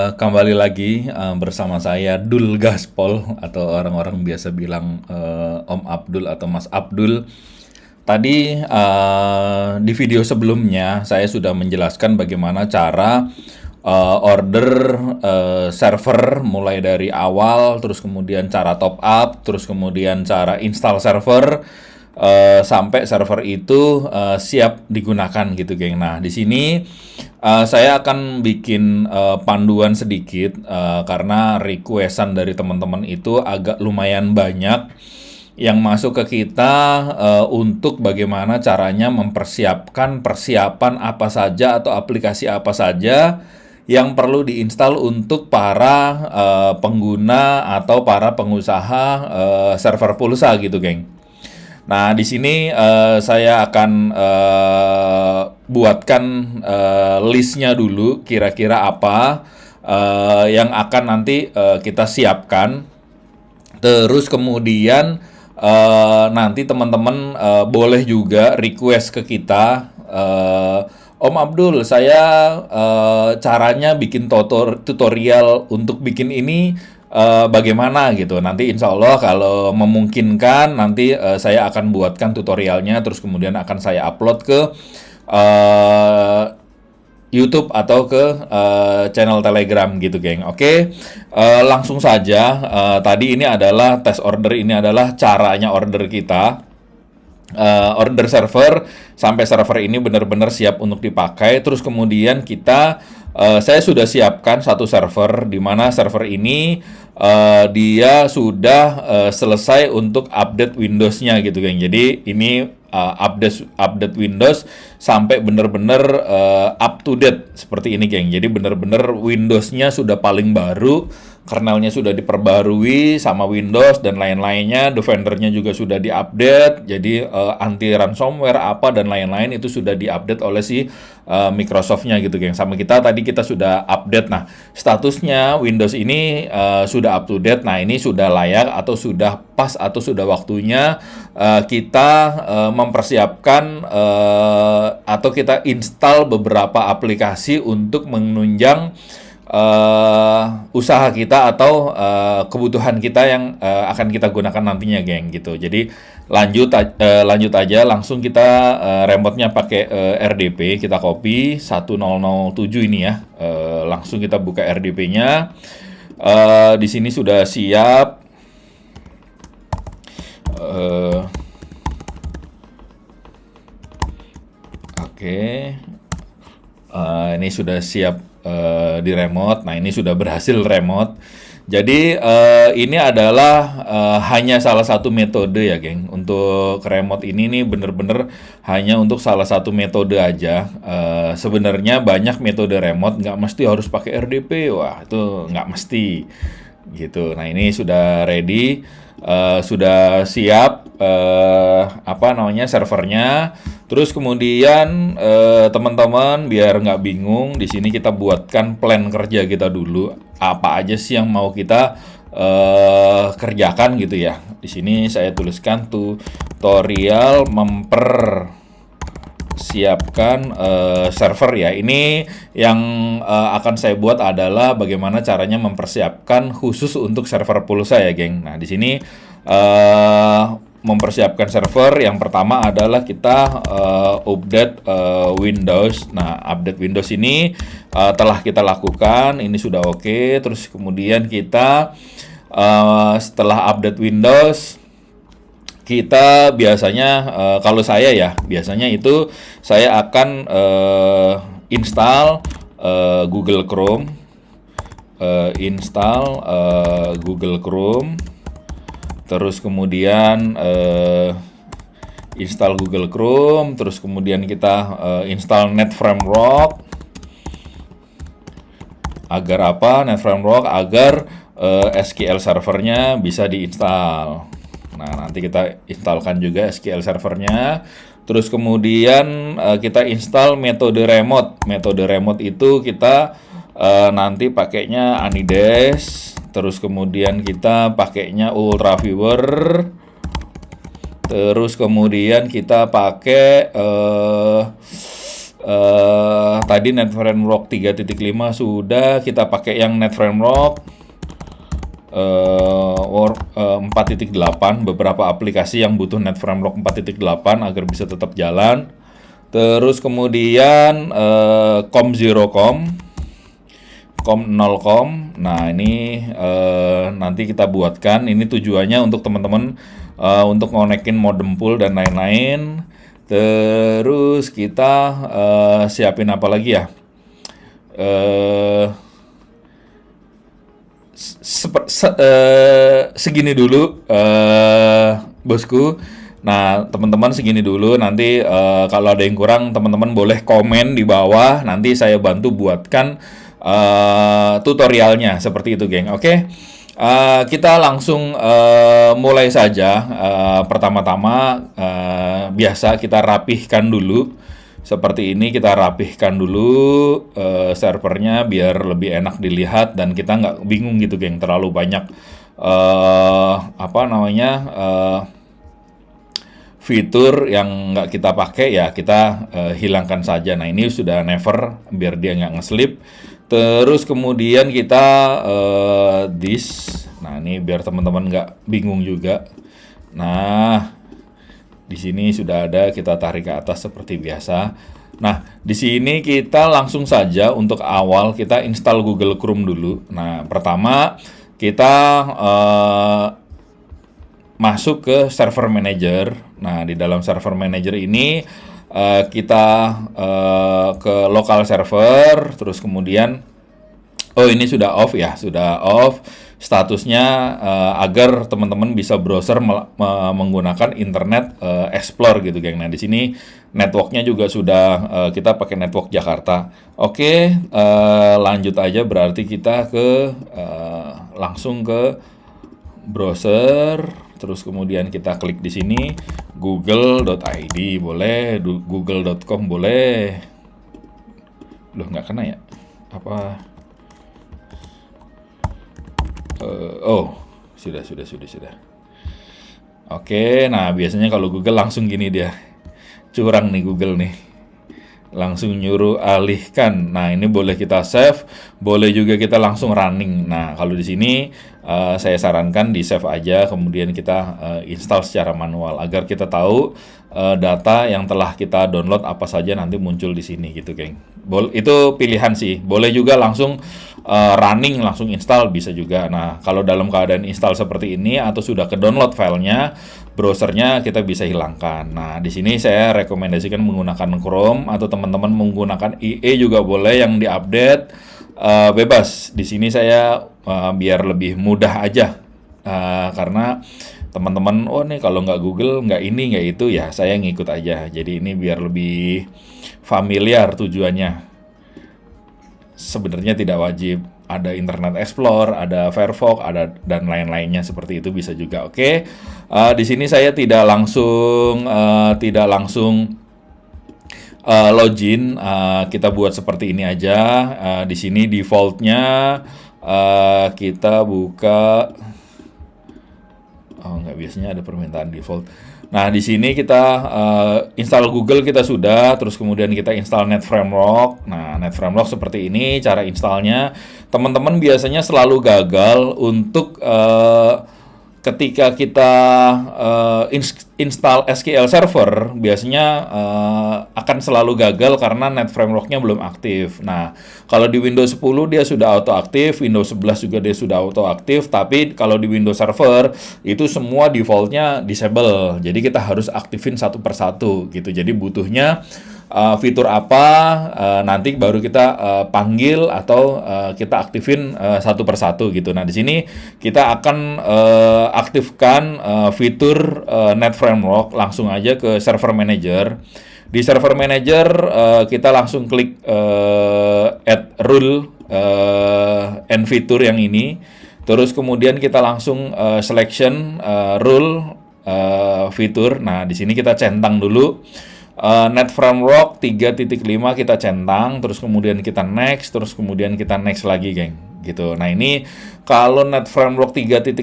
Kembali lagi bersama saya Dul Gaspol atau orang-orang biasa bilang Om Abdul atau Mas Abdul. Tadi di video sebelumnya saya sudah menjelaskan bagaimana cara order server mulai dari awal, terus kemudian cara top up, terus kemudian cara install server sampai server itu siap digunakan gitu, geng. Nah, di sini saya akan bikin panduan sedikit karena requestan dari teman-teman itu agak lumayan banyak yang masuk ke kita untuk bagaimana caranya mempersiapkan persiapan apa saja atau aplikasi apa saja yang perlu diinstal untuk para pengguna atau para pengusaha server pulsa gitu, geng. Nah, di sini saya akan buatkan listnya dulu, kira-kira apa yang akan nanti kita siapkan. Terus kemudian nanti teman-teman boleh juga request ke kita, Om Abdul, saya caranya bikin tutorial untuk bikin ini bagaimana gitu. Nanti insya Allah kalau memungkinkan nanti saya akan buatkan tutorialnya, terus kemudian akan saya upload ke YouTube atau ke channel Telegram gitu, geng. Oke, langsung saja. Tadi ini adalah test order, ini adalah caranya order kita. Order server sampai server ini benar-benar siap untuk dipakai. Terus kemudian saya sudah siapkan satu server di mana server ini dia sudah selesai untuk update Windows-nya gitu, geng. Jadi ini update Windows sampai benar-benar up to date seperti ini, geng. Jadi benar-benar Windows-nya sudah paling baru, kernelnya sudah diperbarui sama Windows dan lain-lainnya, Defender-nya juga sudah diupdate. Jadi anti ransomware apa dan lain-lain itu sudah diupdate oleh si Microsoft-nya gitu, geng. Sama tadi kita sudah update. Nah, statusnya Windows ini sudah up to date. Nah, ini sudah layak atau sudah pas atau sudah waktunya kita mempersiapkan atau kita install beberapa aplikasi untuk menunjang usaha kita atau kebutuhan kita yang akan kita gunakan nantinya, geng, gitu. Jadi lanjut aja, langsung kita remote-nya pakai RDP, kita copy 1007 ini ya. Langsung kita buka RDP-nya. Di sini sudah siap. Oke. Ini sudah siap di remote. Nah, ini sudah berhasil remote. Jadi ini adalah hanya salah satu metode ya, geng. Untuk remote ini nih bener-bener hanya untuk salah satu metode aja. Sebenarnya banyak metode remote, nggak mesti harus pakai RDP. Wah, itu nggak mesti gitu. Nah, ini sudah ready, sudah siap servernya. Terus kemudian teman-teman biar nggak bingung, di sini kita buatkan plan kerja kita dulu. Apa aja sih yang mau kita kerjakan gitu ya. Di sini saya tuliskan tutorial mempersiapkan server ya. Ini yang akan saya buat adalah bagaimana caranya mempersiapkan khusus untuk server pulsa ya, geng. Nah, di sini mempersiapkan server yang pertama adalah kita update Windows. Nah, update Windows ini telah kita lakukan, ini sudah oke. Terus kemudian kita setelah update Windows, kita biasanya kalau saya ya, biasanya itu saya akan install Google Chrome, Google Chrome. Terus kemudian install Google Chrome, terus kemudian kita install NetFramework. Agar apa? NetFramework agar SQL servernya bisa diinstal. Nah, nanti kita instalkan juga SQL servernya. Terus kemudian kita install metode remote. Metode remote itu kita nanti pakainya Anides. Terus kemudian kita pakainya Ultraviewer. Terus kemudian kita pakai Tadi Net Framework 3.5 sudah, kita pakai yang Net Framework 4.8. Beberapa aplikasi yang butuh Net Framework 4.8 agar bisa tetap jalan. Terus kemudian com 0com. Nah ini nanti kita buatkan, ini tujuannya untuk teman-teman untuk ngonekin modem pool dan lain-lain. Terus kita siapin apa lagi ya? Segini dulu, bosku. Nah, teman-teman segini dulu. Nanti kalau ada yang kurang, teman-teman boleh komen di bawah. Nanti saya bantu buatkan tutorialnya seperti itu, geng. Oke. Kita langsung mulai saja. Pertama-tama biasa kita rapihkan dulu. Seperti ini kita rapihkan dulu servernya biar lebih enak dilihat dan kita nggak bingung gitu, geng. Terlalu banyak fitur yang nggak kita pakai, ya kita hilangkan saja. Nah ini sudah never biar dia nggak ngeslip. Terus kemudian kita this. Nah ini biar teman-teman nggak bingung juga. Nah di sini sudah ada, kita tarik ke atas seperti biasa. Nah di sini kita langsung saja untuk awal kita install Google Chrome dulu. Nah pertama kita masuk ke Server Manager. Nah di dalam Server Manager ini kita ke local server, terus kemudian ini sudah off ya, sudah off statusnya agar teman-teman bisa browser menggunakan Internet Explorer gitu, geng. Nah di sini networknya juga sudah kita pakai network Jakarta. Oke, lanjut aja, berarti kita langsung ke browser, terus kemudian kita klik di sini google.id boleh, google.com boleh. Loh nggak kena ya? Apa? Sudah. Oke, nah biasanya kalau Google langsung gini dia. Curang nih Google nih. Langsung nyuruh alihkan. Nah, ini boleh kita save, boleh juga kita langsung running. Nah, kalau di sini saya sarankan di save aja, kemudian kita install secara manual agar kita tahu data yang telah kita download apa saja nanti muncul di sini gitu, geng. Itu pilihan sih. Boleh juga langsung running, langsung install bisa juga. Nah, kalau dalam keadaan install seperti ini atau sudah ke download filenya, browsernya kita bisa hilangkan. Nah, di sini saya rekomendasikan menggunakan Chrome atau teman-teman menggunakan IE juga boleh yang diupdate, bebas. Di sini saya biar lebih mudah aja, karena teman-teman nih kalau nggak Google, nggak ini, nggak itu, ya saya ngikut aja. Jadi ini biar lebih familiar tujuannya. Sebenarnya tidak wajib ada Internet Explorer, ada Firefox, ada dan lain-lainnya seperti itu bisa juga. Oke, di sini saya tidak langsung login. Kita buat seperti ini aja. Di sini defaultnya kita buka. Nggak, biasanya ada permintaan default. Nah, di sini kita install Google kita sudah, terus kemudian kita install Net Framework. Nah, Net Framework seperti ini cara installnya. Teman-teman biasanya selalu gagal untuk ketika kita install SQL Server, biasanya akan selalu gagal karena Net Framework-nya belum aktif. Nah, kalau di Windows 10 dia sudah auto aktif, Windows 11 juga dia sudah auto aktif, tapi kalau di Windows Server itu semua default-nya disable. Jadi kita harus aktifin satu persatu gitu. Jadi butuhnya fitur apa, nanti baru kita panggil atau kita aktifin satu persatu gitu. Nah, di sini kita akan aktifkan fitur Net Framework. Langsung aja ke Server Manager. Di Server Manager kita langsung klik add rule and fitur yang ini. Terus kemudian kita langsung selection rule fitur. Nah, di sini kita centang dulu. Net Framework 3.5 kita centang, terus kemudian kita next, terus kemudian kita next lagi, geng. Gitu. Nah, ini kalau Net Framework 3.5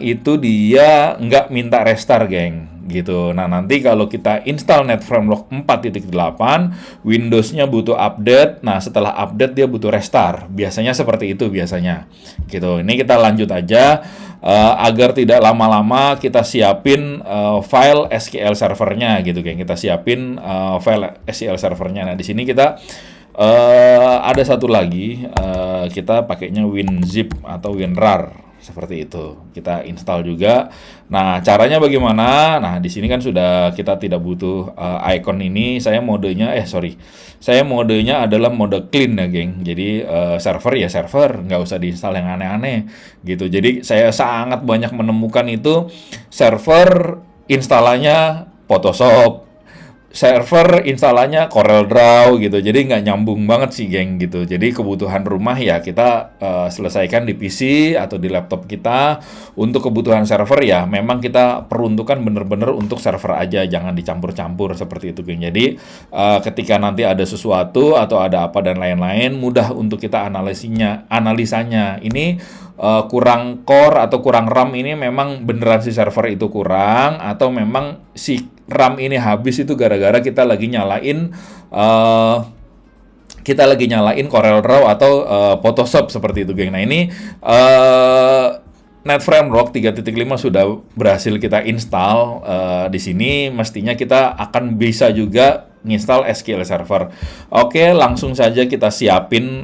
itu dia nggak minta restart, geng. gitu. Nah, nanti kalau kita install NetFramework 4.8, Windows-nya butuh update. Nah, setelah update dia butuh restart. Biasanya seperti itu biasanya. Gitu. Ini kita lanjut aja agar tidak lama-lama kita siapin file SQL servernya gitu, geng. Kita siapin file SQL servernya. Nah, di sini kita ada satu lagi, kita pakainya WinZip atau WinRAR seperti itu. Kita install juga. Nah, caranya bagaimana? Nah, di sini kan sudah kita tidak butuh icon ini. Saya modenya adalah mode clean ya, geng. Jadi server ya server, nggak usah diinstal yang aneh-aneh gitu. Jadi saya sangat banyak menemukan itu server instalannya Photoshop, server instalannya CorelDRAW gitu, jadi nggak nyambung banget sih, geng, gitu. Jadi kebutuhan rumah ya kita selesaikan di PC atau di laptop kita. Untuk kebutuhan server ya memang kita peruntukan bener-bener untuk server aja, jangan dicampur-campur seperti itu, geng. Jadi ketika nanti ada sesuatu atau ada apa dan lain-lain, mudah untuk kita analisanya. Ini kurang core atau kurang RAM, ini memang beneran si server itu kurang, atau memang si RAM ini habis itu gara-gara kita lagi nyalain CorelDRAW atau Photoshop seperti itu, geng. Nah, ini NetFramework 3.5 sudah berhasil kita install. Di sini mestinya kita akan bisa juga nginstal SQL Server. Oke, langsung saja kita siapin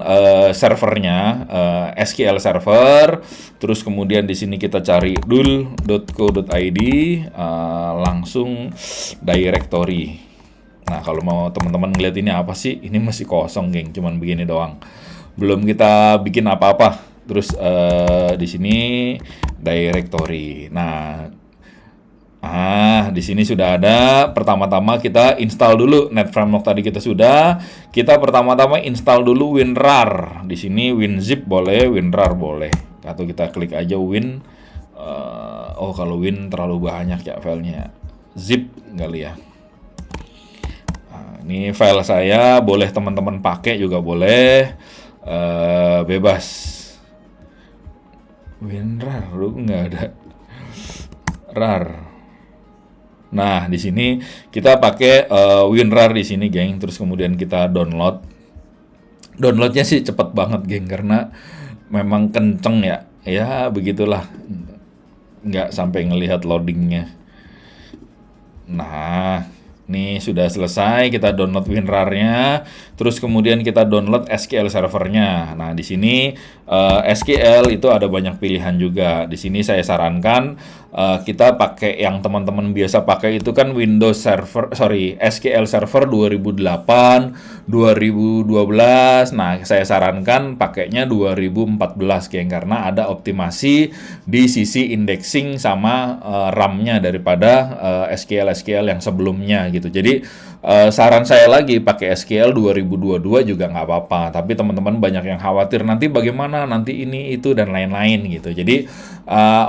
servernya, SQL Server. Terus kemudian di sini kita cari dul.co.id, langsung directory. Nah, kalau mau teman-teman ngeliat ini apa sih? Ini masih kosong, geng. Cuman begini doang. Belum kita bikin apa-apa. Terus di sini directory. Nah, di sini sudah ada. Pertama-tama kita install dulu NetFramework tadi kita sudah. Kita pertama-tama install dulu WinRAR. Di sini WinZip boleh, WinRAR boleh. Atau kita klik aja Win. Kalau Win terlalu banyak ya filenya. Zip kali ya. Ini file saya, boleh teman-teman pakai juga boleh. Bebas. WinRAR nggak ada. RAR. Nah, di sini kita pakai WinRAR di sini, geng. Terus kemudian kita download. Downloadnya sih cepet banget, geng, karena memang kenceng ya. Ya, begitulah. Nggak sampai ngelihat loadingnya. Nah, ini sudah selesai, kita download WinRAR-nya, terus kemudian kita download SQL servernya. Nah, di sini SQL itu ada banyak pilihan juga. Di sini saya sarankan kita pakai yang teman-teman biasa pakai itu kan SQL Server 2008, 2012. Nah, saya sarankan pakainya 2014, geng, karena ada optimasi di sisi indexing sama RAM-nya daripada SQL yang sebelumnya gitu. Jadi saran saya lagi pakai SQL 2022 juga nggak apa-apa. Tapi teman-teman banyak yang khawatir nanti bagaimana, nanti ini itu dan lain-lain gitu. Jadi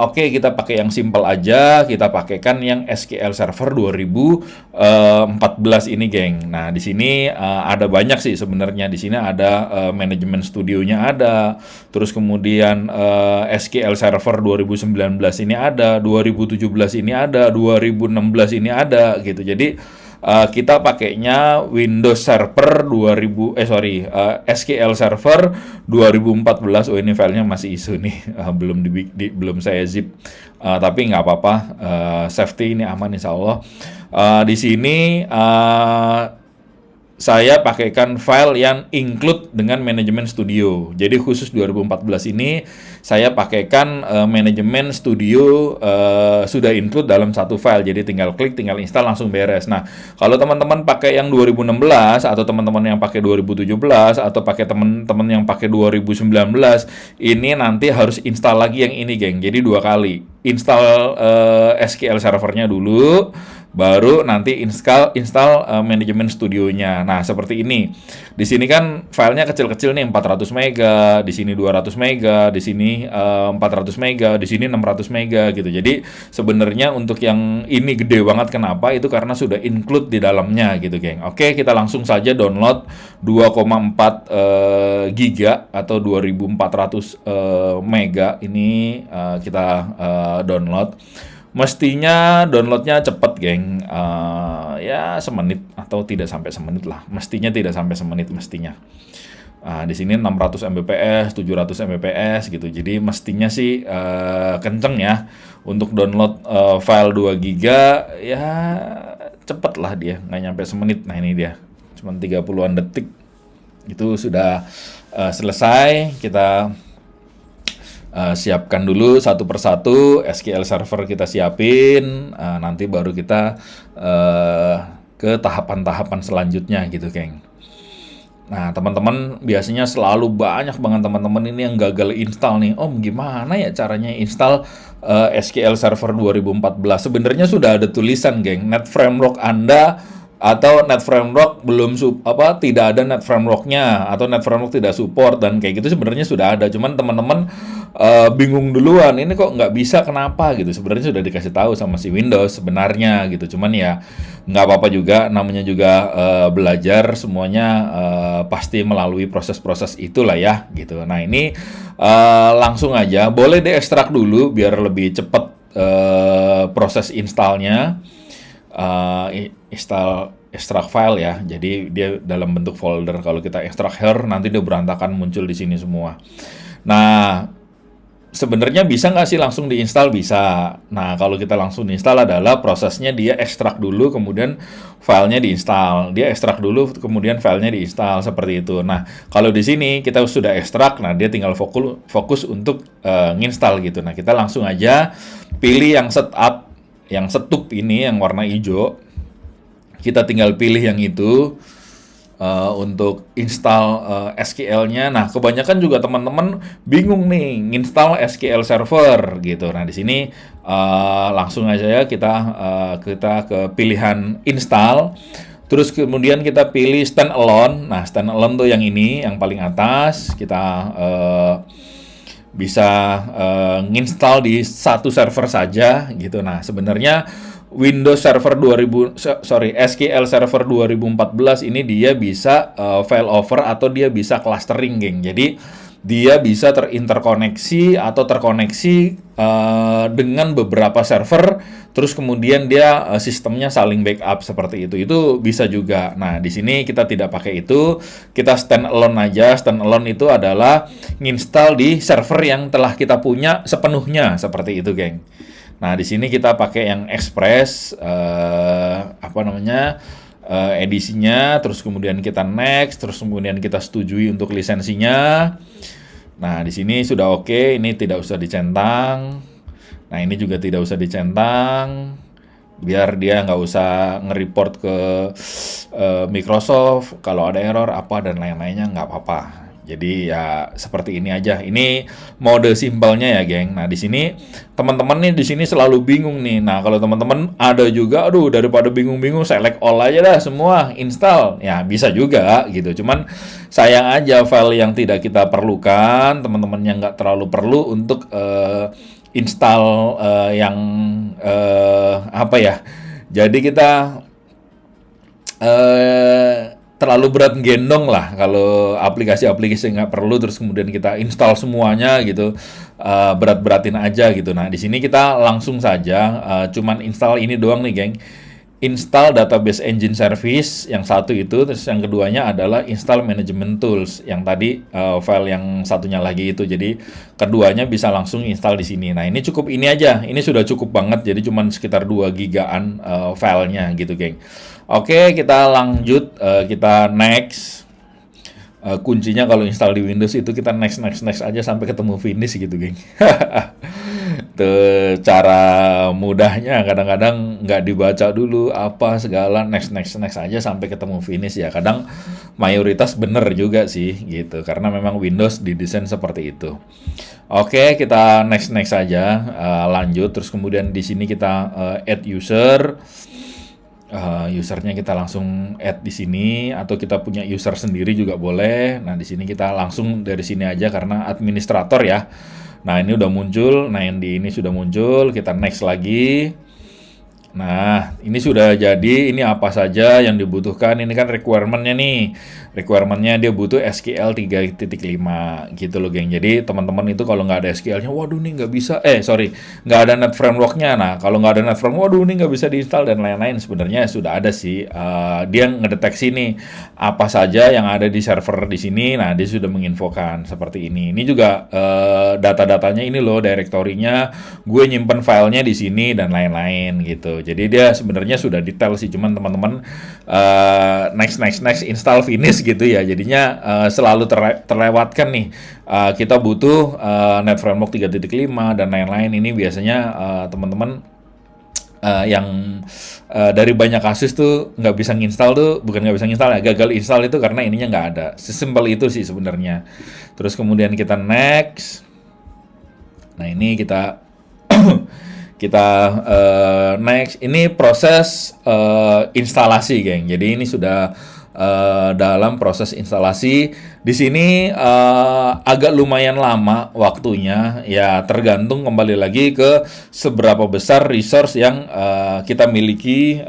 oke, kita pakai yang simple aja. Kita pakaikan yang SQL Server 2014 ini, geng. Nah, di sini ada banyak sih sebenarnya. Di sini ada manajemen studionya ada. Terus kemudian SQL Server 2019 ini ada, 2017 ini ada, 2016 ini ada gitu. Jadi kita pakainya SQL Server 2014. Ini filenya masih isu nih, belum saya zip, tapi nggak apa-apa, safety ini aman insya Allah. Di sini saya pakaikan file yang include dengan manajemen studio. Jadi khusus 2014 ini saya pakaikan manajemen studio sudah include dalam satu file. Jadi tinggal klik, tinggal install, langsung beres. Nah, kalau teman-teman pakai yang 2016 atau teman-teman yang pakai 2017 atau pakai teman-teman yang pakai 2019, ini nanti harus install lagi yang ini, geng. Jadi 2 kali. Install SQL servernya dulu, baru nanti install manajemen studionya. Nah, seperti ini. Di sini kan filenya kecil-kecil nih, 400 mega, di sini 200 mega, di sini 400 mega, di sini 600 mega gitu. Jadi sebenarnya untuk yang ini gede banget, kenapa? Itu karena sudah include di dalamnya gitu, geng. Oke, kita langsung saja download 2,4 giga atau 2400 mega ini kita download. Mestinya downloadnya cepet, geng. Ya semenit atau tidak sampai semenit lah. Mestinya tidak sampai semenit mestinya. Di sini 600 Mbps, 700 Mbps gitu. Jadi mestinya sih kenceng ya untuk download file 2 giga ya cepet lah dia, nggak nyampe semenit. Nah ini dia, cuma 30-an detik itu sudah selesai. Kita siapkan dulu satu persatu SQL server kita siapin, nanti baru kita ke tahapan-tahapan selanjutnya gitu, geng. Nah, teman-teman biasanya selalu banyak banget teman-teman ini yang gagal install nih. Om, gimana ya caranya install SQL Server 2014? Sebenarnya sudah ada tulisan, geng. Net Framework Anda atau Net Framework belum tidak ada Net Framework-nya atau Net Framework tidak support dan kayak gitu sebenarnya sudah ada. Cuman teman-teman bingung duluan, ini kok nggak bisa, kenapa gitu. Sebenarnya sudah dikasih tahu sama si Windows sebenarnya gitu. Cuman ya nggak apa-apa juga, namanya juga belajar, semuanya pasti melalui proses-proses itulah ya gitu. Nah ini langsung aja, boleh diekstrak dulu biar lebih cepat proses installnya. Extract file ya, jadi dia dalam bentuk folder. Kalau kita extract here nanti dia berantakan muncul di sini semua. Nah, sebenarnya bisa nggak sih langsung diinstal? Bisa. Nah, kalau kita langsung diinstal adalah prosesnya dia ekstrak dulu, kemudian filenya diinstal. Dia ekstrak dulu, kemudian filenya diinstal, seperti itu. Nah, kalau di sini kita sudah ekstrak, nah dia tinggal fokus untuk nginstal gitu. Nah, kita langsung aja pilih yang setup, yang setup ini, yang warna hijau. Kita tinggal pilih yang itu. Untuk install SQL-nya. Nah, kebanyakan juga teman-teman bingung nih nginstal SQL Server gitu. Nah, di sini langsung aja ya kita ke pilihan install. Terus kemudian kita pilih standalone. Nah, standalone tuh yang ini, yang paling atas. Kita bisa nginstal di satu server saja gitu. Nah, sebenarnya Windows Server SQL Server 2014 ini dia bisa failover atau dia bisa clustering, geng. Jadi dia bisa terinterkoneksi atau terkoneksi dengan beberapa server, terus kemudian dia sistemnya saling backup seperti itu. Itu bisa juga. Nah, di sini kita tidak pakai itu, kita standalone aja. Standalone itu adalah nginstal di server yang telah kita punya sepenuhnya, seperti itu, geng. Nah, di sini kita pakai yang Express, edisinya, terus kemudian kita next, terus kemudian kita setujui untuk lisensinya. Nah, di sini sudah oke, ini tidak usah dicentang. Nah, ini juga tidak usah dicentang, biar dia nggak usah nge-report ke Microsoft kalau ada error apa dan lain-lainnya, nggak apa-apa. Jadi ya seperti ini aja. Ini mode simpelnya ya, geng. Nah, di sini teman-teman nih di sini selalu bingung nih. Nah, kalau teman-teman ada juga, aduh, daripada bingung-bingung, select all aja dah semua, install. Ya, bisa juga gitu. Cuman sayang aja file yang tidak kita perlukan, teman-teman yang nggak terlalu perlu untuk install yang Jadi kita terlalu berat gendong lah kalau aplikasi-aplikasi nggak perlu terus kemudian kita install semuanya gitu, berat-beratin aja gitu. Nah, di sini kita langsung saja cuman install ini doang nih, geng. Install Database Engine Service yang satu itu, terus yang keduanya adalah install Management Tools yang tadi file yang satunya lagi itu. Jadi keduanya bisa langsung install di sini. Nah, ini cukup ini aja. Ini sudah cukup banget. Jadi cuman sekitar 2 gigaan filenya gitu, geng. Oke, kita lanjut, kita next. Kuncinya kalau install di Windows itu kita next aja sampai ketemu finish gitu, geng. Tuh cara mudahnya, kadang-kadang nggak dibaca dulu apa segala, next aja sampai ketemu finish ya. Kadang mayoritas bener juga sih gitu, karena memang Windows didesain seperti itu. Oke, kita next aja, lanjut. Terus kemudian di sini kita add user. Usernya kita langsung add di sini, atau kita punya user sendiri juga boleh. Nah, di sini kita langsung dari sini aja karena administrator ya. Nah, ini udah muncul. Nah, yang di ini sudah muncul. Kita next lagi. Nah, ini sudah jadi, ini apa saja yang dibutuhkan, ini kan requirement-nya nih. Requirement-nya dia butuh SQL 3.5 gitu loh, geng. Jadi teman-teman itu kalau nggak ada SQL-nya, waduh nih nggak bisa, sorry, nggak ada net framework-nya. Nah, kalau nggak ada net framework, waduh nih nggak bisa diinstal dan lain-lain. Sebenarnya sudah ada sih. Dia ngedeteksi nih apa saja yang ada di server di sini. Nah, dia sudah menginfokan seperti ini. Ini juga data-datanya ini loh, direktorinya, gue nyimpen filenya di sini dan lain-lain gitu. Jadi dia sebenarnya sudah detail sih, cuman teman-teman next install finish gitu ya. Jadinya selalu terlewatkan nih. Kita butuh net framework 3.5 dan lain-lain. Ini biasanya teman-teman yang dari banyak kasus tuh nggak bisa nginstal tuh, bukan nggak bisa nginstal ya, gagal install itu karena ininya nggak ada. Sesimpel itu sih sebenarnya. Terus kemudian kita next. Nah, ini kita kita next, ini proses instalasi, geng. Jadi ini sudah dalam proses instalasi. Di sini agak lumayan lama waktunya, ya tergantung kembali lagi ke seberapa besar resource yang kita miliki,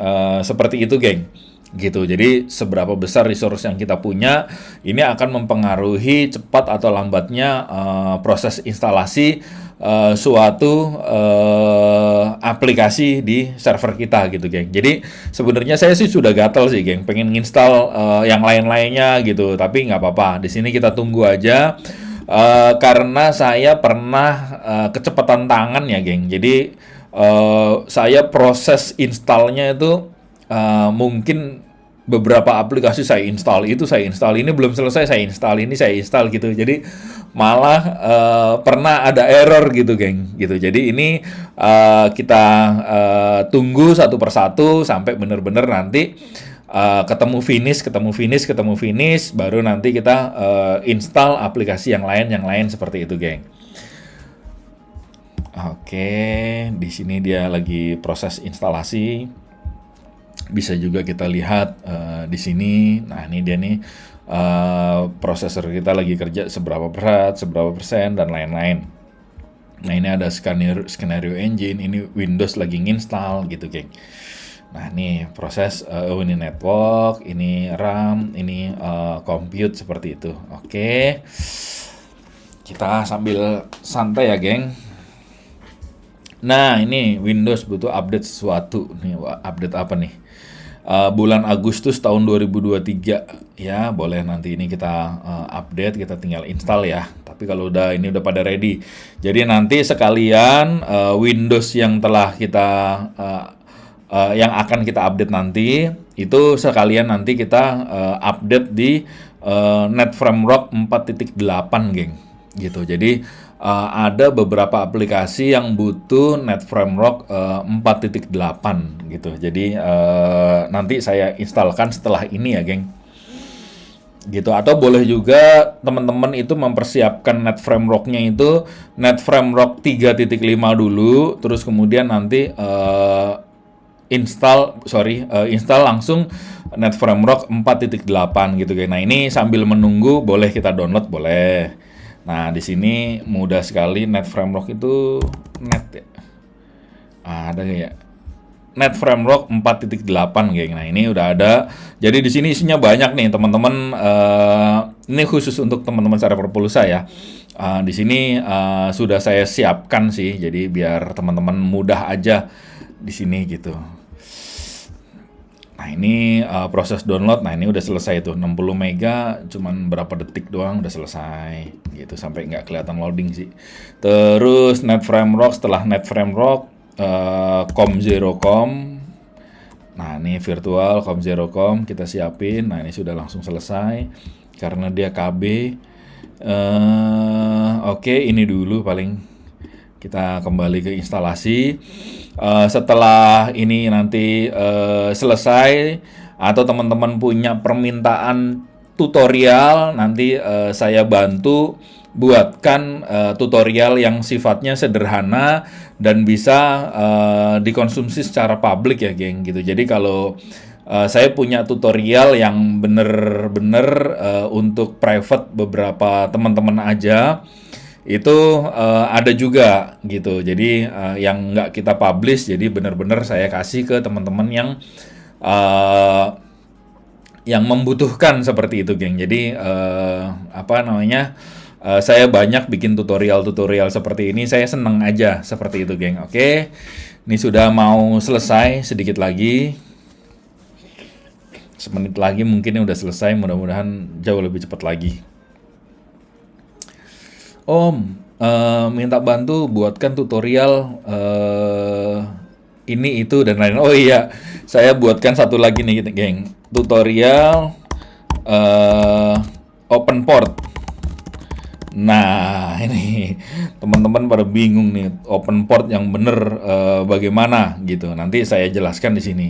seperti itu, geng. Gitu. Jadi seberapa besar resource yang kita punya, ini akan mempengaruhi cepat atau lambatnya proses instalasi suatu aplikasi di server kita gitu, geng. Jadi sebenarnya saya sih sudah gatel sih, geng, pengen install yang lain-lainnya gitu, tapi nggak apa-apa. Di sini kita tunggu aja. Karena saya pernah kecepatan tangan ya, geng. Jadi saya proses installnya itu mungkin beberapa aplikasi saya install ini belum selesai, saya install gitu. Jadi malah pernah ada error gitu, geng, gitu. Jadi ini kita tunggu satu persatu sampai benar-benar nanti ketemu finish, baru nanti kita install aplikasi yang lain seperti itu, geng. Oke, di sini dia lagi proses instalasi. Bisa juga kita lihat di sini. Nah, ini dia nih, prosesor kita lagi kerja seberapa berat, seberapa persen dan lain-lain. Nah, ini ada skenario engine, ini Windows lagi nginstal gitu, geng. Nah, ini proses ini network, ini RAM, ini compute seperti itu. Oke. Kita sambil santai ya, geng. Nah, ini Windows butuh update sesuatu. Nih, update apa nih? Bulan Agustus tahun 2023 ya, boleh nanti ini kita update, kita tinggal install ya. Tapi kalau ini udah pada ready, jadi nanti sekalian Windows yang telah kita yang akan kita update nanti itu sekalian nanti kita update di Net Framework 4.8, geng, gitu. Jadi ada beberapa aplikasi yang butuh Net Framework 4.8 gitu. Jadi nanti saya instalkan setelah ini ya, geng. Gitu. Atau boleh juga teman-teman itu mempersiapkan Net Framework-nya itu Net Framework 3.5 dulu, terus kemudian nanti install langsung Net Framework 4.8 gitu, geng. Nah, ini sambil menunggu boleh kita download, boleh. Nah, di sini mudah sekali Net Framework itu ya. Ada ya. Net Framework 4.8, geng. Nah, ini udah ada. Jadi di sini isinya banyak nih, teman-teman. Ini khusus untuk teman-teman server pulsa ya. Di sini sudah saya siapkan sih. Jadi biar teman-teman mudah aja di sini gitu. Nah, ini proses download. Nah, ini udah selesai tuh, 60 mega, cuman berapa detik doang udah selesai gitu, sampai nggak kelihatan loading sih. Terus Net Framework, setelah Net Framework com0com. Nah, ini virtual com0com kita siapin. Nah, ini sudah langsung selesai karena dia KB. Oke, ini dulu paling kita kembali ke instalasi. Setelah ini nanti selesai atau teman-teman punya permintaan tutorial, nanti saya bantu buatkan tutorial yang sifatnya sederhana dan bisa dikonsumsi secara publik ya, geng, gitu. Jadi kalau saya punya tutorial yang bener-bener untuk private beberapa teman-teman aja, itu ada juga gitu. Jadi yang nggak kita publish, jadi benar-benar saya kasih ke teman-teman eh, yang membutuhkan seperti itu, geng. Jadi apa namanya? Saya banyak bikin tutorial-tutorial seperti ini. Saya seneng aja seperti itu, geng. Oke, ini sudah mau selesai, sedikit lagi. Semenit lagi mungkin udah selesai. Mudah-mudahan jauh lebih cepat lagi. Om, minta bantu buatkan tutorial ini itu dan lain. Oh iya, saya buatkan satu lagi nih, geng. Tutorial open port. Nah, ini teman-teman pada bingung nih, open port yang bener bagaimana gitu. Nanti saya jelaskan di sini.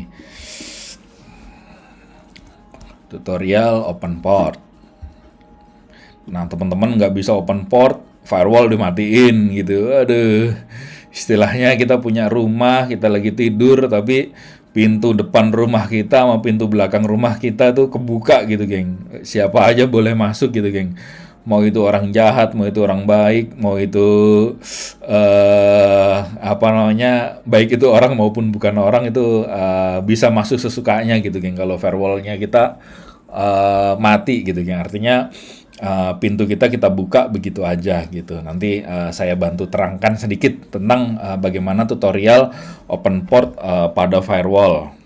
Tutorial open port. Nah, teman-teman nggak bisa open port, firewall dimatiin gitu. Aduh, istilahnya kita punya rumah, kita lagi tidur, tapi pintu depan rumah kita sama pintu belakang rumah kita tuh kebuka gitu, geng. Siapa aja boleh masuk gitu, geng. Mau itu orang jahat, mau itu orang baik, mau itu apa namanya, baik itu orang maupun bukan orang itu bisa masuk sesukanya gitu, geng. Kalau firewallnya kita mati gitu, geng. Artinya pintu kita buka begitu aja gitu. Nanti saya bantu terangkan sedikit tentang bagaimana tutorial open port pada firewall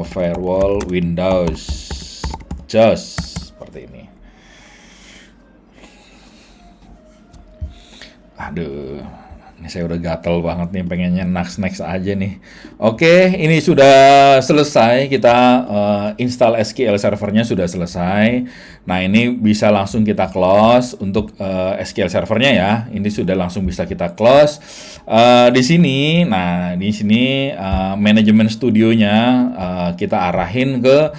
firewall Windows. Seperti ini. Aduh, ini saya udah gatel banget nih, pengennya next aja nih. Oke, ini sudah selesai. Kita install SQL servernya sudah selesai. Nah, ini bisa langsung kita close untuk SQL servernya ya. Ini sudah langsung bisa kita close. Di sini, manajemen studionya kita arahin ke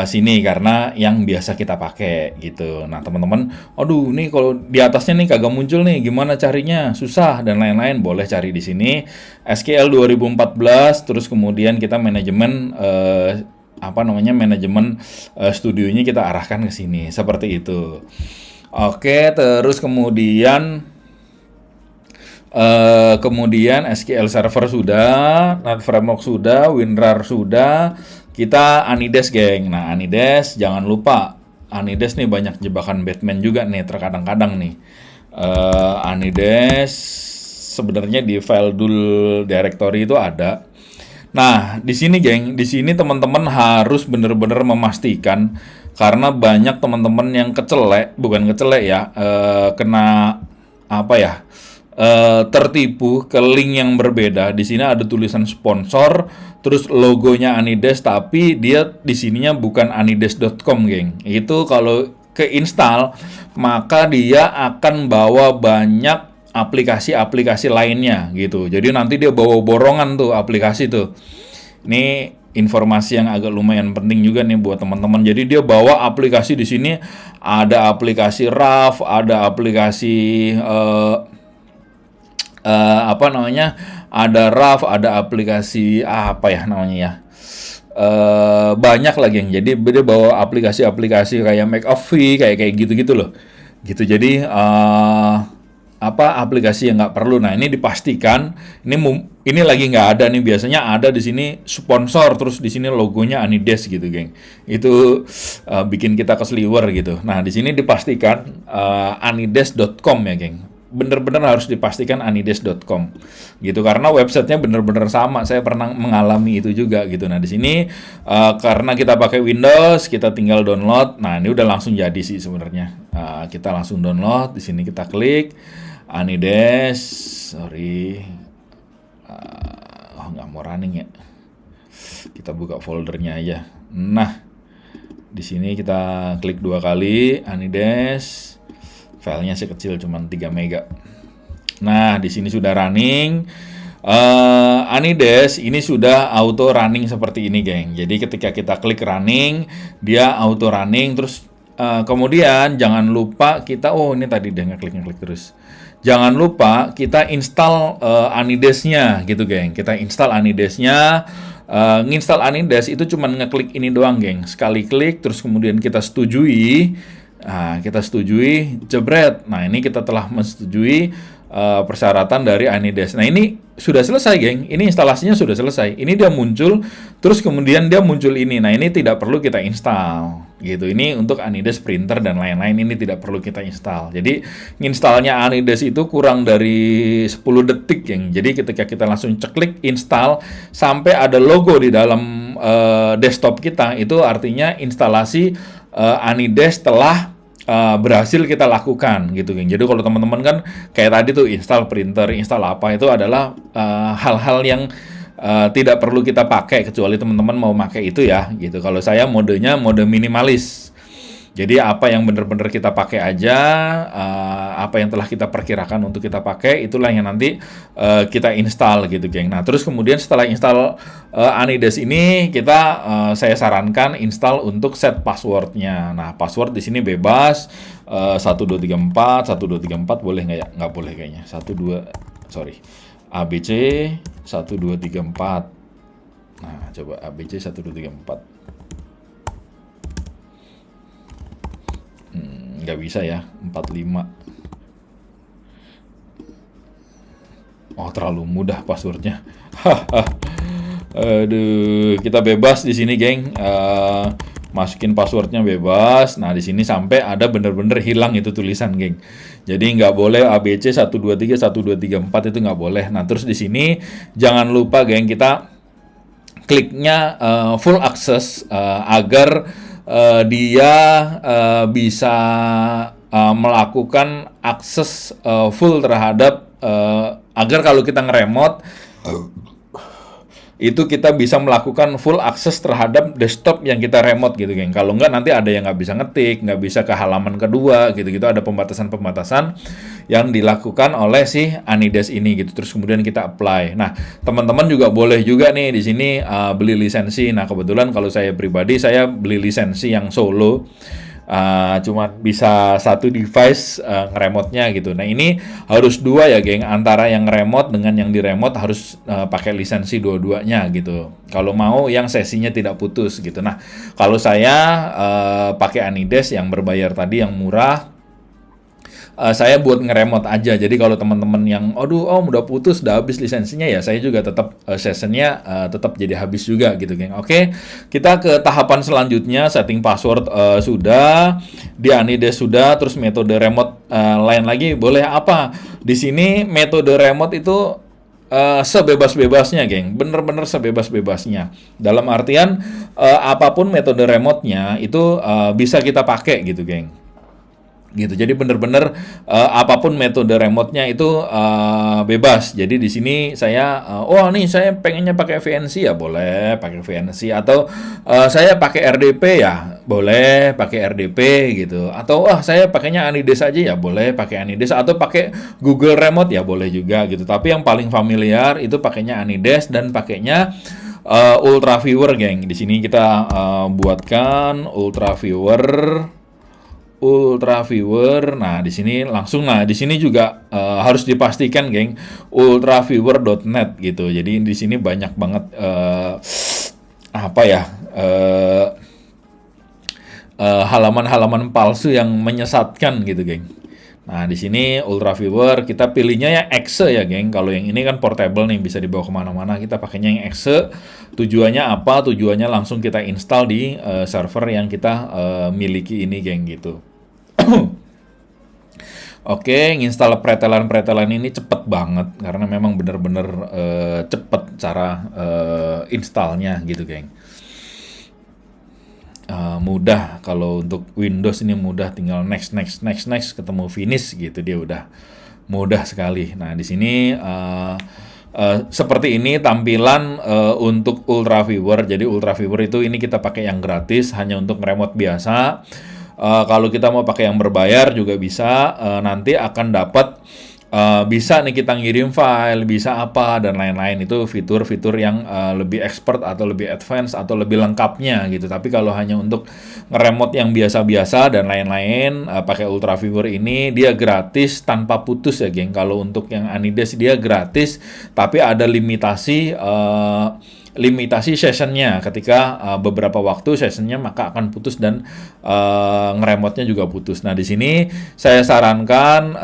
sini karena yang biasa kita pakai gitu. Nah, teman-teman, aduh nih kalau di atasnya nih kagak muncul nih, gimana carinya? Susah dan lain-lain, boleh cari di sini SQL 2014, terus kemudian kita manajemen manajemen studionya kita arahkan ke sini seperti itu. Oke, terus kemudian SQL Server sudah, Net Framework sudah, WinRAR sudah, kita Anides, geng. Nah, Anides jangan lupa. Anides nih banyak jebakan Batman juga nih terkadang-kadang nih. Anides sebenarnya di file dul directory itu ada. Nah, di sini, geng, di sini teman-teman harus benar-benar memastikan karena banyak teman-teman yang bukan kecelek ya, kena apa ya? Tertipu ke link yang berbeda. Di sini ada tulisan sponsor, terus logonya Anides, tapi dia di sininya bukan anides.com, geng. Itu kalau keinstall, maka dia akan bawa banyak aplikasi-aplikasi lainnya gitu. Jadi nanti dia bawa borongan tuh aplikasi tuh. Ini informasi yang agak lumayan penting juga nih buat teman-teman. Jadi dia bawa aplikasi di sini, ada aplikasi RAF, ada aplikasi ada RAF, ada aplikasi banyak lagi yang jadi dia bawa aplikasi-aplikasi kayak McAfee kayak gitu-gitu loh gitu. Jadi aplikasi yang nggak perlu. Nah, ini dipastikan ini lagi nggak ada nih. Biasanya ada di sini sponsor, terus di sini logonya Anides gitu, geng. Itu bikin kita keseliwer gitu. Nah, di sini dipastikan anides.com ya, geng. Bener-bener harus dipastikan anides.com gitu, karena websitenya bener-bener sama. Saya pernah mengalami itu juga gitu. Nah, di sini karena kita pakai Windows, kita tinggal download. Nah, ini udah langsung jadi sih sebenarnya. Kita langsung download. Di sini kita klik Anides. Nggak mau running ya. Kita buka foldernya aja. Nah, di sini kita klik 2 kali Anides. Filenya sih kecil, cuma 3 mega. Nah, di sini sudah running. Anides ini sudah auto running seperti ini, geng. Jadi ketika kita klik running, dia auto running. Terus kemudian jangan lupa kita, ini tadi udah ngeklik terus. Jangan lupa kita install Anidesnya gitu, geng. Kita install Anidesnya. Nginstal Anides itu cuma ngeklik ini doang, geng. Sekali klik, terus kemudian kita setujui. Nah, kita setujui, jebret. Nah, ini kita telah menyetujui persyaratan dari Anides. Nah, ini sudah selesai, geng. Ini instalasinya sudah selesai. Ini dia muncul, terus kemudian dia muncul ini. Nah, ini tidak perlu kita install, gitu. Ini untuk Anides printer dan lain-lain, ini tidak perlu kita install. Jadi, installnya Anides itu kurang dari 10 detik, geng. Jadi, ketika kita langsung klik install, sampai ada logo di dalam desktop kita, itu artinya instalasi Anides telah berhasil kita lakukan gitu, geng. Jadi kalau teman-teman kan kayak tadi tuh install printer, install apa, itu adalah hal-hal yang tidak perlu kita pakai kecuali teman-teman mau pakai itu ya gitu. Kalau saya modenya mode minimalis. Jadi apa yang benar-benar kita pakai aja, apa yang telah kita perkirakan untuk kita pakai, itulah yang nanti kita install gitu, geng. Nah, terus kemudian setelah install Anides ini, saya sarankan install untuk set passwordnya. Nah, password di sini bebas, 1234 boleh nggak ya? Nggak boleh kayaknya. ABC 1234. Nah, coba ABC 1234. Nggak bisa ya, 45. Oh, terlalu mudah passwordnya. Aduh, kita bebas di sini, geng. Masukin passwordnya bebas. Nah, di sini sampai ada bener-bener hilang itu tulisan, geng. Jadi nggak boleh ABC 123 1234 itu nggak boleh. Nah, terus di sini jangan lupa, geng, kita kliknya full access agar dia bisa melakukan akses full terhadap agar kalau kita ngeremote itu kita bisa melakukan full akses terhadap desktop yang kita remote gitu, geng. Kalau nggak nanti ada yang nggak bisa ngetik, nggak bisa ke halaman kedua gitu-gitu, ada pembatasan-pembatasan yang dilakukan oleh si Anides ini gitu. Terus kemudian kita apply. Nah, teman-teman juga boleh juga nih di sini beli lisensi. Nah, kebetulan kalau saya pribadi saya beli lisensi yang solo. Cuma bisa satu device ngeremote-nya gitu. Nah, ini harus dua ya, geng. Antara yang remote dengan yang di-remote harus pakai lisensi dua-duanya gitu. Kalau mau yang sesinya tidak putus gitu. Nah, kalau saya pakai Anides yang berbayar tadi yang murah, saya buat ngeremote aja. Jadi kalau teman-teman yang udah putus, udah habis lisensinya, ya saya juga tetap sessionnya tetap jadi habis juga gitu, geng. Oke, kita ke tahapan selanjutnya. Setting password sudah, di Anides sudah, terus metode remote lain lagi boleh apa? Di sini metode remote itu sebebas-bebasnya, geng. Bener-bener sebebas-bebasnya. Dalam artian apapun metode remote-nya itu bisa kita pakai gitu, geng. Gitu. Jadi benar-benar apapun metode remote-nya itu bebas. Jadi di sini saya saya pengennya pakai VNC, ya boleh pakai VNC, atau saya pakai RDP, ya boleh pakai RDP gitu. Atau saya pakainya Anides aja, ya boleh pakai Anides, atau pakai Google Remote, ya boleh juga gitu. Tapi yang paling familiar itu pakainya Anides dan pakainya Ultra Viewer, geng. Di sini kita buatkan Ultra Viewer. Nah, di sini langsung. Nah, di sini juga harus dipastikan, geng, ultraviewer.net gitu. Jadi di sini banyak banget halaman-halaman palsu yang menyesatkan gitu, geng. Nah, di sini Ultraviewer kita pilihnya yang exe ya, geng. Kalau yang ini kan portable nih, bisa dibawa kemana-mana. Kita pakainya yang exe. Tujuannya apa? Tujuannya langsung kita install di server yang kita miliki ini, geng, gitu. Oke, nginstal pretelan ini cepet banget karena memang bener-bener cepet cara installnya gitu, geng. Mudah. Kalau untuk Windows ini mudah, tinggal next ketemu finish gitu, dia udah mudah sekali. Nah, di sini seperti ini tampilan untuk Ultraviewer. Jadi Ultraviewer itu ini kita pakai yang gratis hanya untuk remote biasa. Kalau kita mau pakai yang berbayar juga bisa, nanti akan dapat bisa nih kita ngirim file, bisa apa dan lain-lain. Itu fitur-fitur yang lebih expert atau lebih advance atau lebih lengkapnya gitu. Tapi kalau hanya untuk ngeremote yang biasa-biasa dan lain-lain, pakai Ultraviewer ini dia gratis tanpa putus ya, geng. Kalau untuk yang Anides dia gratis, tapi ada limitasi limitasi sessionnya. Ketika beberapa waktu sessionnya maka akan putus dan ngeremotnya juga putus. Nah di sini saya sarankan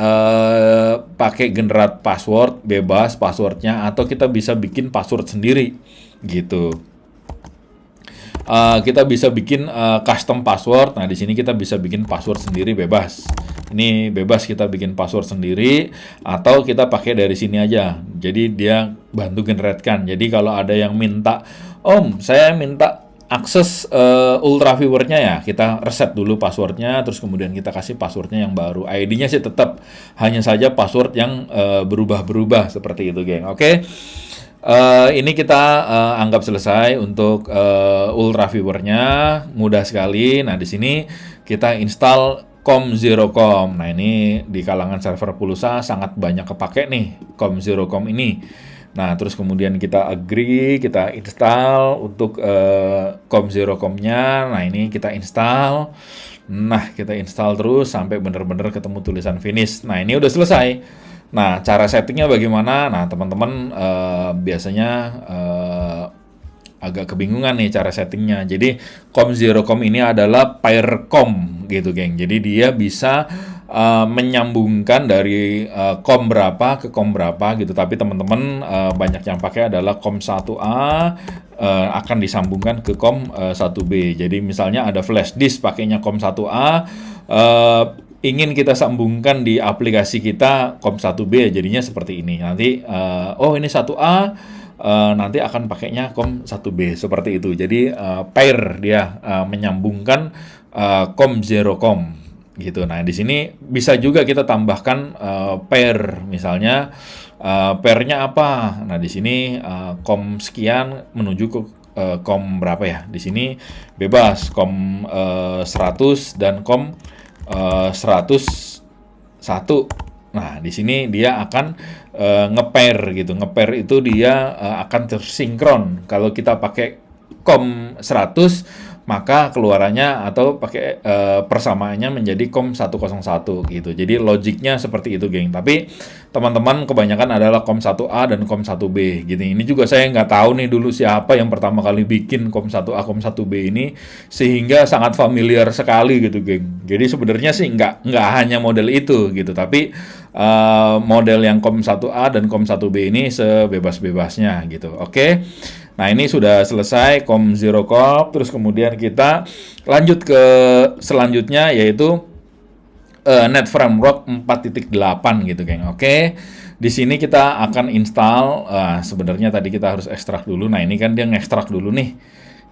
pakai generate password bebas passwordnya, atau kita bisa bikin password sendiri gitu. Kita bisa bikin custom password. Nah, di sini kita bisa bikin password sendiri bebas. Ini bebas kita bikin password sendiri, atau kita pakai dari sini aja. Jadi dia bantu generate-kan. Jadi kalau ada yang minta, Om, saya minta akses Ultra Viewer-nya ya, kita reset dulu passwordnya, terus kemudian kita kasih passwordnya yang baru. ID-nya sih tetap, hanya saja password yang berubah-berubah seperti itu, geng. Oke. Ini kita anggap selesai untuk Ultra Viewer-nya, mudah sekali. Nah, di sini kita install Com0Com. Nah, ini di kalangan server pulsa sangat banyak kepake nih Com0Com ini. Nah, terus kemudian kita agree, kita install untuk Com0Com-nya. Nah, ini kita install. Nah, kita install terus sampai benar-benar ketemu tulisan finish. Nah, ini udah selesai. Nah, cara settingnya bagaimana? Nah, teman-teman biasanya agak kebingungan nih cara settingnya. Jadi, Com0Com ini adalah pair com gitu, geng. Jadi, dia bisa menyambungkan dari com berapa ke com berapa gitu. Tapi teman-teman banyak yang pakai adalah com1A akan disambungkan ke com1B. Jadi, misalnya ada flash disk pakainya com1A, ingin kita sambungkan di aplikasi kita com1B, jadinya seperti ini. Nanti ini 1A, nanti akan pakainya com1B seperti itu. Jadi pair dia menyambungkan com0com gitu. Nah, di sini bisa juga kita tambahkan pair, misalnya pairnya apa? Nah, di sini com sekian menuju ke com berapa ya? Di sini bebas com 100 dan com 101. Nah, di sini dia akan nge-pair gitu. Nge-pair itu dia akan tersinkron. Kalau kita pakai com 100, maka keluarannya atau pakai persamaannya menjadi com 101 gitu. Jadi logiknya seperti itu, geng. Tapi teman-teman kebanyakan adalah com 1A dan com 1B gitu. Ini juga saya nggak tahu nih dulu siapa yang pertama kali bikin com 1A, com 1B ini, sehingga sangat familiar sekali gitu, geng. Jadi sebenarnya sih nggak hanya model itu gitu, tapi model yang com 1A dan com 1B ini sebebas-bebasnya gitu. Oke. Nah, ini sudah selesai Com0Com, terus kemudian kita lanjut ke selanjutnya, yaitu Net Framework 4.8 gitu, geng. Oke. Di sini kita akan install, sebenarnya tadi kita harus ekstrak dulu. Nah, ini kan dia ngekstrak dulu nih.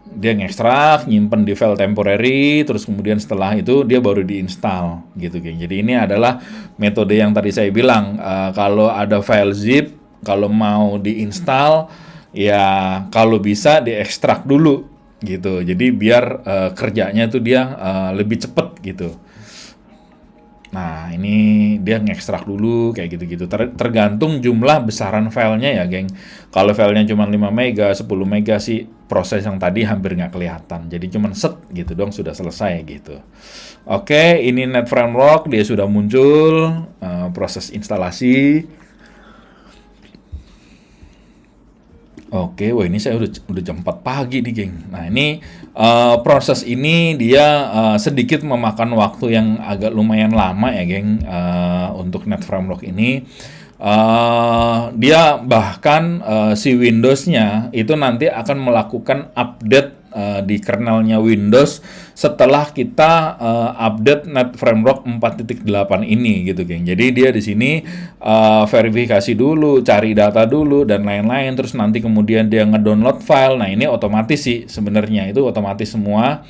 Dia ngekstrak, nyimpen di file temporary, terus kemudian setelah itu dia baru diinstal gitu, geng. Jadi ini adalah metode yang tadi saya bilang, kalau ada file zip, kalau mau diinstal, ya kalau bisa diekstrak dulu gitu. Jadi biar kerjanya tuh dia lebih cepet gitu. Nah, ini dia ngekstrak dulu kayak gitu-gitu. Tergantung jumlah besaran filenya ya, geng. Kalau filenya cuma 5 mega, 10 mega sih proses yang tadi hampir nggak kelihatan. Jadi cuma set gitu dong, sudah selesai gitu. Oke, ini Net Framework, dia sudah muncul, proses instalasi. Oke, wah ini saya udah jam 4 pagi nih, geng. Nah, ini proses ini dia sedikit memakan waktu yang agak lumayan lama ya, geng, untuk Net Framework ini. Dia bahkan si Windows-nya itu nanti akan melakukan update di kernelnya Windows setelah kita update Net Framework 4.8 ini gitu, geng. Jadi dia di sini verifikasi dulu, cari data dulu dan lain-lain, terus nanti kemudian dia ngedownload file. Nah, ini otomatis sih sebenarnya, itu otomatis semua.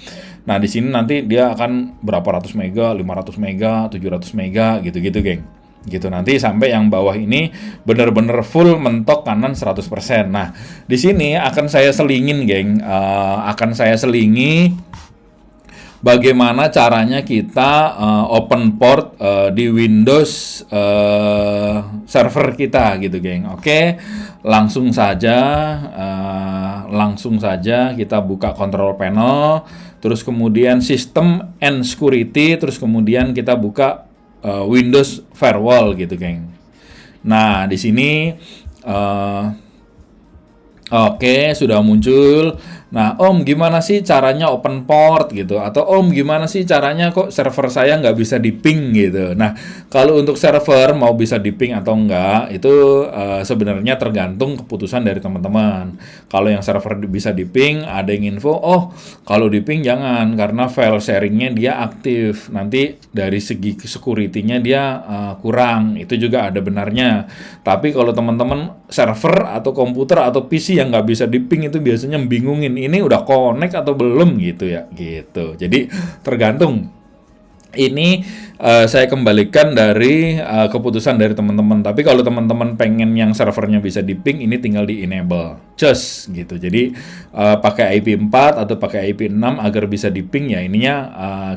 Nah, di sini nanti dia akan berapa ratus mega, 500 mega, 700 mega gitu-gitu, geng. Gitu, nanti sampai yang bawah ini benar-benar full mentok kanan 100%. Nah, di sini akan saya selingin, geng, akan saya selingi bagaimana caranya kita open port di Windows server kita gitu, geng. Oke, langsung saja kita buka control panel, terus kemudian system and security, terus kemudian kita buka Windows Firewall gitu, geng. Nah, di sini Oke, sudah muncul. Nah, Om, gimana sih caranya open port gitu? Atau Om, gimana sih caranya kok server saya nggak bisa di-ping gitu? Nah, kalau untuk server mau bisa di-ping atau enggak, itu sebenarnya tergantung keputusan dari teman-teman. Kalau yang server bisa di-ping, ada yang info, oh, kalau di-ping jangan, karena file sharingnya dia aktif. Nanti dari segi security-nya dia kurang. Itu juga ada benarnya. Tapi kalau teman-teman server atau komputer atau PC yang nggak bisa di-ping itu biasanya bingungin ini udah connect atau belum gitu ya gitu. Jadi tergantung ini saya kembalikan dari keputusan dari teman-teman. Tapi kalau teman-teman pengen yang servernya bisa di-ping, ini tinggal di-enable, just gitu. Jadi pakai IP 4 atau pakai IP 6 agar bisa di-ping ya ininya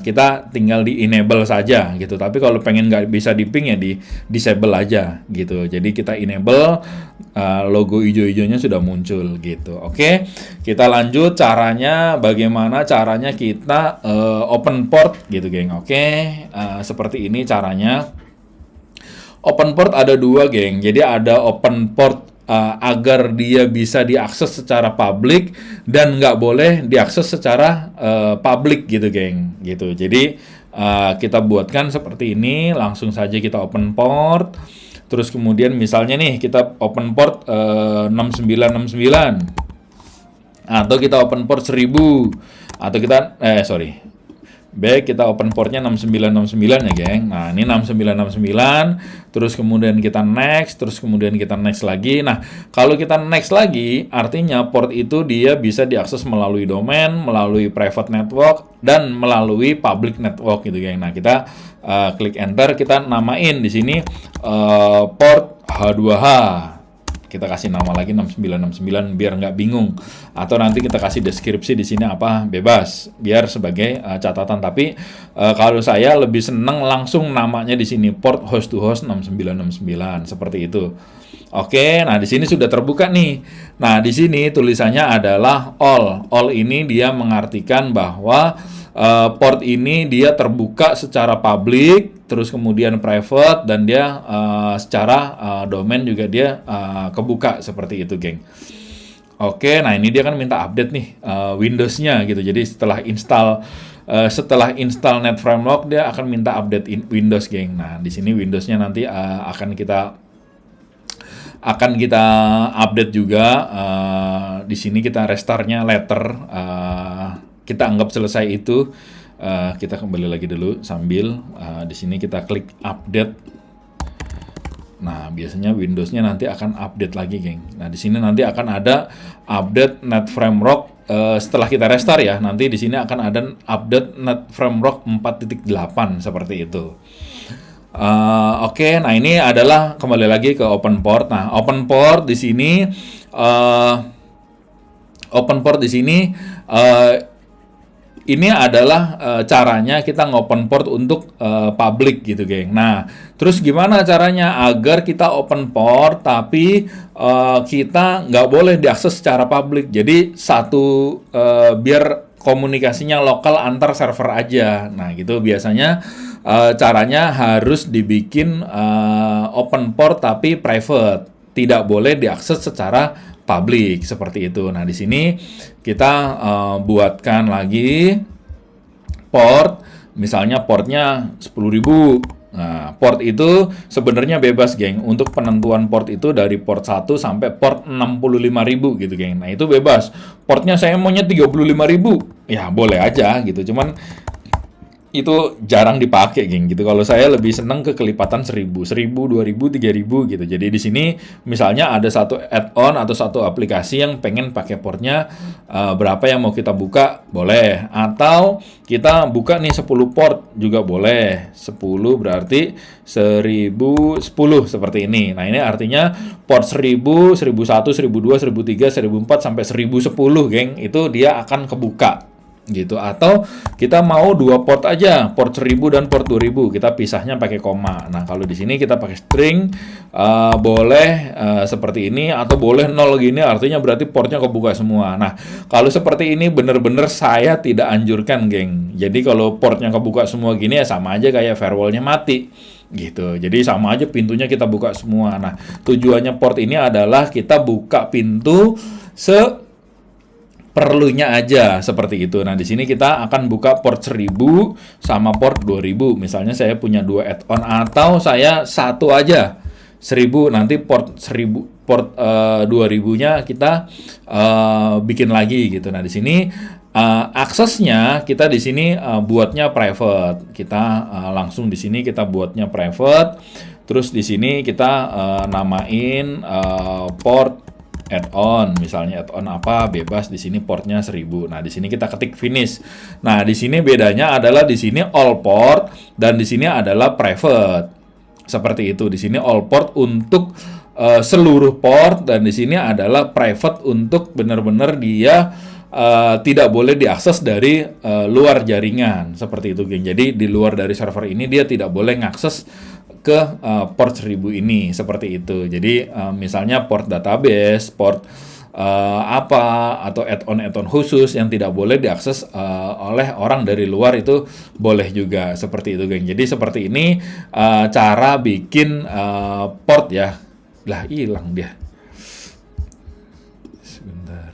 kita tinggal di-enable saja gitu. Tapi kalau pengen nggak bisa di-ping ya di-disable aja gitu. Jadi kita enable, logo hijau-hijaunya sudah muncul gitu. Oke, kita lanjut caranya. Bagaimana caranya kita open port gitu, geng. Oke, seperti ini caranya. Open port ada dua, geng. Jadi ada open port agar dia bisa diakses secara publik dan nggak boleh diakses secara publik gitu, geng. Gitu. Jadi kita buatkan seperti ini. Langsung saja kita open port. Terus kemudian misalnya nih kita open port 6969 atau kita open port 1000 atau kita baik, kita open portnya 6969 ya, geng. Nah, ini 6969, terus kemudian kita next, terus kemudian kita next lagi. Nah, kalau kita next lagi, artinya port itu dia bisa diakses melalui domain, melalui private network, dan melalui public network gitu, geng. Nah, kita klik enter, kita namain di sini port H2H. Kita kasih nama lagi 6969 biar nggak bingung. Atau nanti kita kasih deskripsi di sini apa, bebas, biar sebagai catatan. Tapi kalau saya lebih seneng langsung namanya di sini port host to host 6969 seperti itu. Oke, nah di sini sudah terbuka nih. Nah, di sini tulisannya adalah all. All ini dia mengartikan bahwa port ini dia terbuka secara publik, terus kemudian private, dan dia secara domain juga dia kebuka seperti itu, geng. Oke, nah ini dia kan minta update nih Windows-nya gitu. Jadi setelah install Net Framework dia akan minta update Windows, geng. Nah, di sini Windows-nya nanti akan kita update juga. Di sini kita restart-nya later. Kita anggap selesai itu. Kita kembali lagi dulu sambil di sini kita klik update. Nah, biasanya Windows-nya nanti akan update lagi, geng. Nah, di sini nanti akan ada update Net Framework setelah kita restart ya. Nanti di sini akan ada update Net Framework 4.8 seperti itu. Oke, nah ini adalah kembali lagi ke open port. Nah, open port di sini ini adalah caranya kita ngopen port untuk public gitu, geng. Nah, terus gimana caranya agar kita open port tapi kita nggak boleh diakses secara public. Jadi biar komunikasinya lokal antar server aja. Nah, gitu biasanya caranya harus dibikin open port tapi private. Tidak boleh diakses secara publik seperti itu. Nah, di sini kita buatkan lagi port, misalnya portnya 10.000. Nah, port itu sebenarnya bebas, geng. Untuk penentuan port itu dari port 1 sampai port 65.000 gitu, geng. Nah, itu bebas. Portnya saya maunya 35.000. Ya, boleh aja gitu. Cuman itu jarang dipakai, geng, gitu. Kalau saya lebih seneng ke kelipatan 1000, 2000, 3000 gitu. Jadi di sini misalnya ada satu add-on atau satu aplikasi yang pengen pakai portnya berapa yang mau kita buka, boleh. Atau kita buka nih 10 port juga boleh. 10 berarti 1010 seperti ini. Nah, ini artinya port 1000, 1001, 1002, 1003, 1004 sampai 1010, geng. Itu dia akan kebuka gitu. Atau kita mau dua port aja, port 1000 dan port 2000, kita pisahnya pakai koma. Nah, kalau di sini kita pakai string boleh seperti ini, atau boleh 0 gini, artinya berarti portnya kebuka semua. Nah, kalau seperti ini bener-bener saya tidak anjurkan, geng. Jadi kalau portnya kebuka semua gini ya sama aja kayak firewallnya mati gitu. Jadi sama aja pintunya kita buka semua. Nah, tujuannya port ini adalah kita buka pintu perlunya aja seperti itu. Nah, di sini kita akan buka port 1000 sama port 2000. Misalnya saya punya 2 add-on atau saya satu aja 1000, nanti port 1000 port 2000-nya kita bikin lagi gitu. Nah, di sini aksesnya kita di sini buatnya private. Kita langsung di sini kita buatnya private. Terus di sini kita namain port add-on, misalnya add-on apa bebas, di sini portnya 1000. Nah, di sini kita ketik finish. Nah, di sini bedanya adalah di sini all port dan di sini adalah private. Seperti itu. Di sini all port untuk seluruh port dan di sini adalah private untuk benar-benar dia tidak boleh diakses dari luar jaringan. Seperti itu, geng. Jadi di luar dari server ini dia tidak boleh ngakses ke port 1000 ini, seperti itu. Jadi misalnya port database, port apa atau add-on khusus yang tidak boleh diakses oleh orang dari luar itu boleh juga, seperti itu, geng. Jadi seperti ini cara bikin port ya. Lah, hilang dia. Sebentar.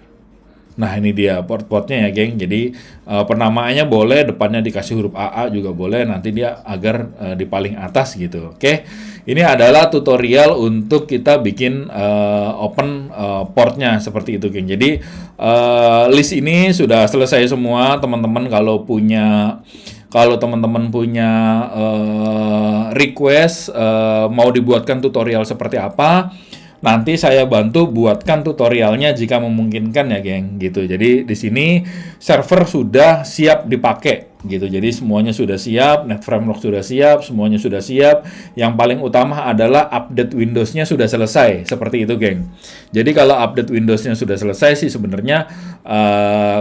Nah, ini dia port-portnya ya, geng. Jadi penamaannya boleh, depannya dikasih huruf AA juga boleh, nanti dia agar di paling atas gitu. Oke. Ini adalah tutorial untuk kita bikin open portnya seperti itu, geng. Jadi list ini sudah selesai semua, teman-teman. Kalau teman-teman punya request mau dibuatkan tutorial seperti apa, nanti saya bantu buatkan tutorialnya jika memungkinkan ya, geng, gitu. Jadi di sini server sudah siap dipakai gitu. Jadi semuanya sudah siap, NetFramework sudah siap, semuanya sudah siap. Yang paling utama adalah update Windows-nya sudah selesai, seperti itu, geng. Jadi kalau update Windows-nya sudah selesai sih sebenarnya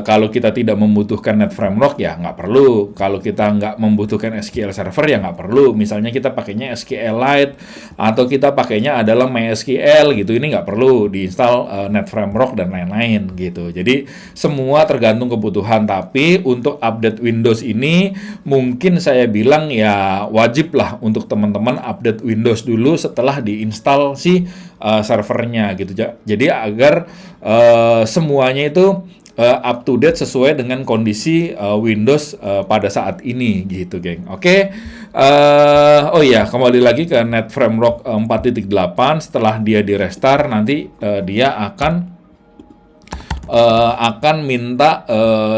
kalau kita tidak membutuhkan NetFramework ya nggak perlu. Kalau kita nggak membutuhkan SQL Server ya nggak perlu. Misalnya kita pakainya SQLite atau kita pakainya adalah MySQL gitu, ini nggak perlu diinstal NetFramework dan lain-lain gitu. Jadi semua tergantung kebutuhan. Tapi untuk update Windows ini mungkin saya bilang ya wajib lah untuk teman-teman update Windows dulu setelah diinstal si servernya gitu. Jadi agar semuanya itu up to date sesuai dengan kondisi Windows pada saat ini gitu, geng. Oke. Oh iya, kembali lagi ke NetFramework 4.8. Setelah dia di restart nanti dia akan minta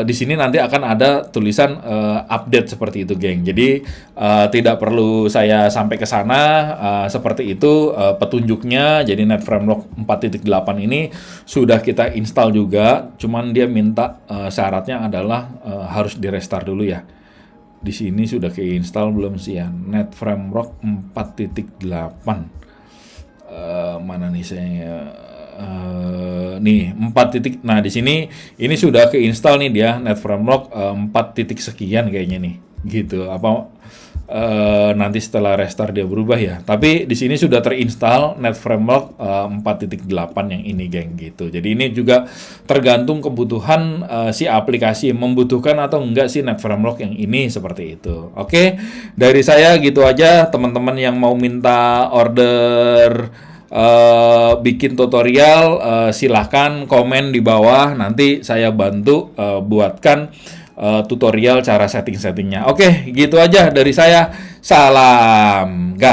di sini nanti akan ada tulisan update seperti itu, geng. Jadi tidak perlu saya sampai ke sana, seperti itu petunjuknya. Jadi NetFramework 4.8 ini sudah kita install juga, cuman dia minta syaratnya adalah harus di restart dulu ya. Di sini sudah keinstall belum sih ya NetFramework 4.8? Mana nih saya? Nih 4 nah di sini ini sudah keinstall nih dia NetFramework 4 sekian kayaknya nih gitu. Apa nanti setelah restart dia berubah ya, tapi di sini sudah terinstall NetFramework 4.8 yang ini, geng, gitu. Jadi ini juga tergantung kebutuhan si aplikasi membutuhkan atau enggak si NetFramework yang ini, seperti itu. Oke, dari saya gitu aja. Teman-teman yang mau minta order bikin tutorial silahkan komen di bawah, nanti saya bantu buatkan tutorial cara setting-settingnya. Oke, gitu aja dari saya. Salam.